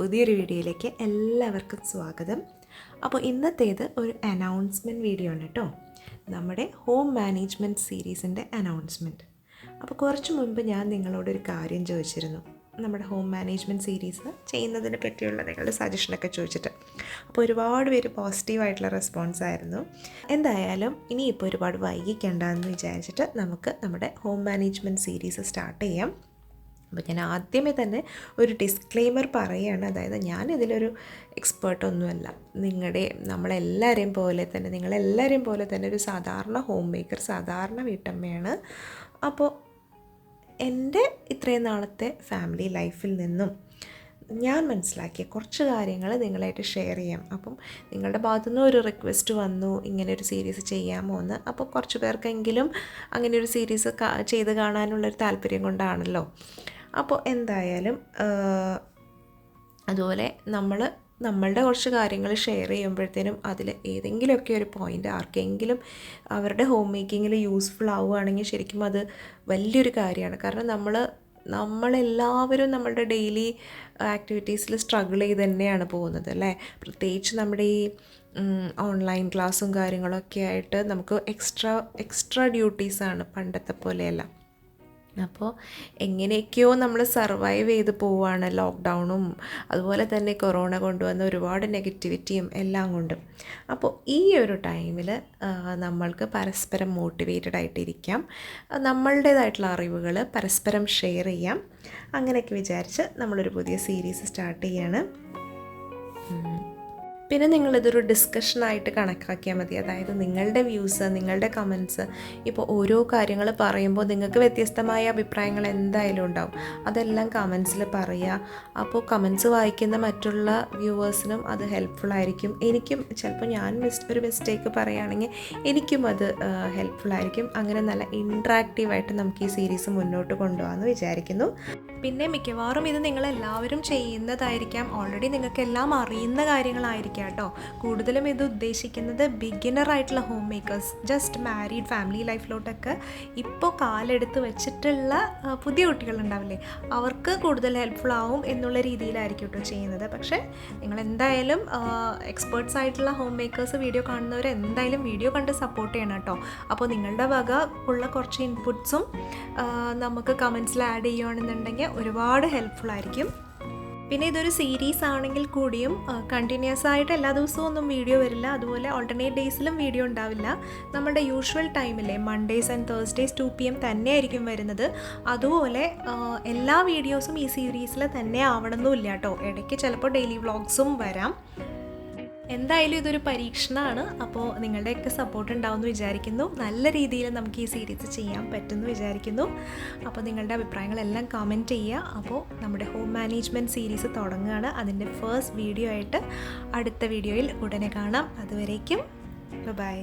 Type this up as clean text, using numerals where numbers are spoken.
പുതിയൊരു വീഡിയോയിലേക്ക് എല്ലാവർക്കും സ്വാഗതം. അപ്പോൾ ഇന്നത്തേത് ഒരു അനൗൺസ്മെൻറ്റ് വീഡിയോ ആണ് കേട്ടോ. നമ്മുടെ ഹോം മാനേജ്മെൻറ്റ് സീരീസിൻ്റെ അനൗൺസ്മെൻറ്റ്. അപ്പോൾ കുറച്ച് മുൻപ് ഞാൻ നിങ്ങളോടൊരു കാര്യം ചോദിച്ചിരുന്നു, നമ്മുടെ ഹോം മാനേജ്മെൻറ്റ് സീരീസ് ചെയ്യുന്നതിനെ പറ്റിയുള്ള നിങ്ങളുടെ സജഷനൊക്കെ ചോദിച്ചിട്ട്. അപ്പോൾ ഒരുപാട് പേര് പോസിറ്റീവായിട്ടുള്ള റെസ്പോൺസ് ആയിരുന്നു. എന്തായാലും ഇനിയിപ്പോൾ ഒരുപാട് വൈകിക്കണ്ടെന്ന് വിചാരിച്ചിട്ട് നമുക്ക് നമ്മുടെ ഹോം മാനേജ്മെൻറ്റ് സീരീസ് സ്റ്റാർട്ട് ചെയ്യാം. അപ്പോൾ ഞാൻ ആദ്യമേ തന്നെ ഒരു ഡിസ്ക്ലെയിമർ പറയുകയാണ്. അതായത് ഞാനിതിലൊരു എക്സ്പേർട്ടൊന്നുമല്ല. നിങ്ങളെല്ലാവരെയും പോലെ തന്നെ ഒരു സാധാരണ ഹോം മേക്കർ, സാധാരണ വീട്ടമ്മയാണ്. അപ്പോൾ എൻ്റെ ഇത്രയും നാളത്തെ ഫാമിലി ലൈഫിൽ നിന്നും ഞാൻ മനസ്സിലാക്കിയ കുറച്ച് കാര്യങ്ങൾ നിങ്ങളായിട്ട് ഷെയർ ചെയ്യാം. അപ്പം നിങ്ങളുടെ ഭാഗത്തുനിന്ന് ഒരു റിക്വസ്റ്റ് വന്നു, ഇങ്ങനെ ഒരു സീരീസ് ചെയ്യാമോ എന്ന്. അപ്പോൾ കുറച്ച് പേർക്കെങ്കിലും അങ്ങനെ ഒരു സീരീസ് ചെയ്ത് കാണാനുള്ളൊരു താല്പര്യം കൊണ്ടാണല്ലോ. അപ്പോൾ എന്തായാലും അതുപോലെ നമ്മളുടെ കുറച്ച് കാര്യങ്ങൾ ഷെയർ ചെയ്യുമ്പോഴത്തേനും അതിൽ ഏതെങ്കിലുമൊക്കെ ഒരു പോയിൻ്റ് ആർക്കെങ്കിലും അവരുടെ ഹോം മേക്കിങ്ങിൽ യൂസ്ഫുൾ ആവുകയാണെങ്കിൽ ശരിക്കും അത് വലിയൊരു കാര്യമാണ്. കാരണം നമ്മളെല്ലാവരും നമ്മളുടെ ഡെയിലി ആക്ടിവിറ്റീസിൽ സ്ട്രഗിൾ ചെയ്ത് തന്നെയാണ് പോകുന്നത് അല്ലേ. പ്രത്യേകിച്ച് നമ്മുടെ ഈ ഓൺലൈൻ ക്ലാസ്സും കാര്യങ്ങളൊക്കെ ആയിട്ട് നമുക്ക് എക്സ്ട്രാ ഡ്യൂട്ടീസാണ്, പണ്ടത്തെ പോലെയല്ല. അപ്പോൾ എങ്ങനെയൊക്കെയോ നമ്മൾ സർവൈവ് ചെയ്ത് പോവുകയാണ്, ലോക്ക്ഡൗണും അതുപോലെ തന്നെ കൊറോണ കൊണ്ടുവന്ന ഒരുപാട് നെഗറ്റിവിറ്റിയും എല്ലാം കൊണ്ടും. അപ്പോൾ ഈ ഒരു ടൈമിൽ നമ്മൾക്ക് പരസ്പരം മോട്ടിവേറ്റഡ് ആയിട്ടിരിക്കാം, നമ്മളുടേതായിട്ടുള്ള അറിവുകൾ പരസ്പരം ഷെയർ ചെയ്യാം. അങ്ങനെയൊക്കെ വിചാരിച്ച് നമ്മളൊരു പുതിയ സീരീസ് സ്റ്റാർട്ട് ചെയ്യാണ്. പിന്നെ നിങ്ങളിതൊരു ഡിസ്കഷനായിട്ട് കണക്കാക്കിയാൽ മതി. അതായത് നിങ്ങളുടെ വ്യൂസ്, നിങ്ങളുടെ കമൻസ്, ഇപ്പോൾ ഓരോ കാര്യങ്ങൾ പറയുമ്പോൾ നിങ്ങൾക്ക് വ്യത്യസ്തമായ അഭിപ്രായങ്ങൾ എന്തായാലും ഉണ്ടാവും. അതെല്ലാം കമൻസിൽ പറയുക. അപ്പോൾ കമൻസ് വായിക്കുന്ന മറ്റുള്ള വ്യൂവേഴ്സിനും അത് ഹെൽപ്ഫുള്ളായിരിക്കും. എനിക്കും ചിലപ്പോൾ ഞാൻ ഒരു മിസ്റ്റേക്ക് പറയുകയാണെങ്കിൽ എനിക്കും അത് ഹെൽപ്ഫുള്ളായിരിക്കും. അങ്ങനെ നല്ല ഇൻട്രാക്റ്റീവായിട്ട് നമുക്ക് ഈ സീരീസ് മുന്നോട്ട് കൊണ്ടുപോകാമെന്ന് വിചാരിക്കുന്നു. പിന്നെ മിക്കവാറും ഇത് നിങ്ങളെല്ലാവരും ചെയ്യുന്നതായിരിക്കാം, ഓൾറെഡി നിങ്ങൾക്ക് എല്ലാം അറിയുന്ന കാര്യങ്ങളായിരിക്കാം കേട്ടോ. കൂടുതലും ഇത് ഉദ്ദേശിക്കുന്നത് ബിഗിനറായിട്ടുള്ള homemakers, just married family ലൈഫിലോട്ടൊക്കെ ഇപ്പോൾ കാലെടുത്ത് വെച്ചിട്ടുള്ള പുതിയ കുട്ടികളുണ്ടാവില്ലേ, അവർക്ക് കൂടുതൽ ഹെൽപ്ഫുൾ ആവും എന്നുള്ള രീതിയിലായിരിക്കും കേട്ടോ ചെയ്യുന്നത്. പക്ഷേ നിങ്ങളെന്തായാലും എക്സ്പേർട്സ് ആയിട്ടുള്ള ഹോം മേക്കേഴ്സ് വീഡിയോ കാണുന്നവർ എന്തായാലും വീഡിയോ കണ്ട് സപ്പോർട്ട് ചെയ്യണം കേട്ടോ. അപ്പോൾ നിങ്ങളുടെ വക ഉള്ള കുറച്ച് ഇൻപുട്സും നമുക്ക് കമൻസിൽ ആഡ് ചെയ്യുകയാണെന്നുണ്ടെങ്കിൽ ഒരുപാട് ഹെൽപ്ഫുൾ ആയിരിക്കും. പിന്നെ ഇതൊരു സീരീസ് ആണെങ്കിൽ കൂടിയും കണ്ടിന്യൂസ് ആയിട്ട് എല്ലാ ദിവസവും ഒന്നും വീഡിയോ വരില്ല. അതുപോലെ ഓൾട്ടർനേറ്റ് ഡേയ്സിലും വീഡിയോ ഉണ്ടാവില്ല. നമ്മുടെ യൂഷ്വൽ ടൈമിലെ മൺഡേയ്സ് ആൻഡ് തേഴ്സ്ഡേയ്സ് 2 PM തന്നെയായിരിക്കും വരുന്നത്. അതുപോലെ എല്ലാ വീഡിയോസും ഈ സീരീസിൽ തന്നെ ആവണമെന്നില്ല കേട്ടോ. ഇടയ്ക്ക് ചിലപ്പോൾ ഡെയിലി വ്ളോഗ്സും വരാം. എന്തായാലും ഇതൊരു പരീക്ഷണമാണ്. അപ്പോൾ നിങ്ങളുടെയൊക്കെ സപ്പോർട്ട് ഉണ്ടാവുമെന്ന് വിചാരിക്കുന്നു. നല്ല രീതിയിൽ നമുക്ക് ഈ സീരീസ് ചെയ്യാൻ പറ്റുമെന്ന് വിചാരിക്കുന്നു. അപ്പോൾ നിങ്ങളുടെ അഭിപ്രായങ്ങളെല്ലാം കമൻറ്റ് ചെയ്യുക. അപ്പോൾ നമ്മുടെ ഹോം മാനേജ്മെൻറ്റ് സീരീസ് തുടങ്ങുകയാണ്. അതിൻ്റെ ഫസ്റ്റ് വീഡിയോ ആയിട്ട് അടുത്ത വീഡിയോയിൽ ഉടനെ കാണാം. അതുവരേക്കും ബൈ.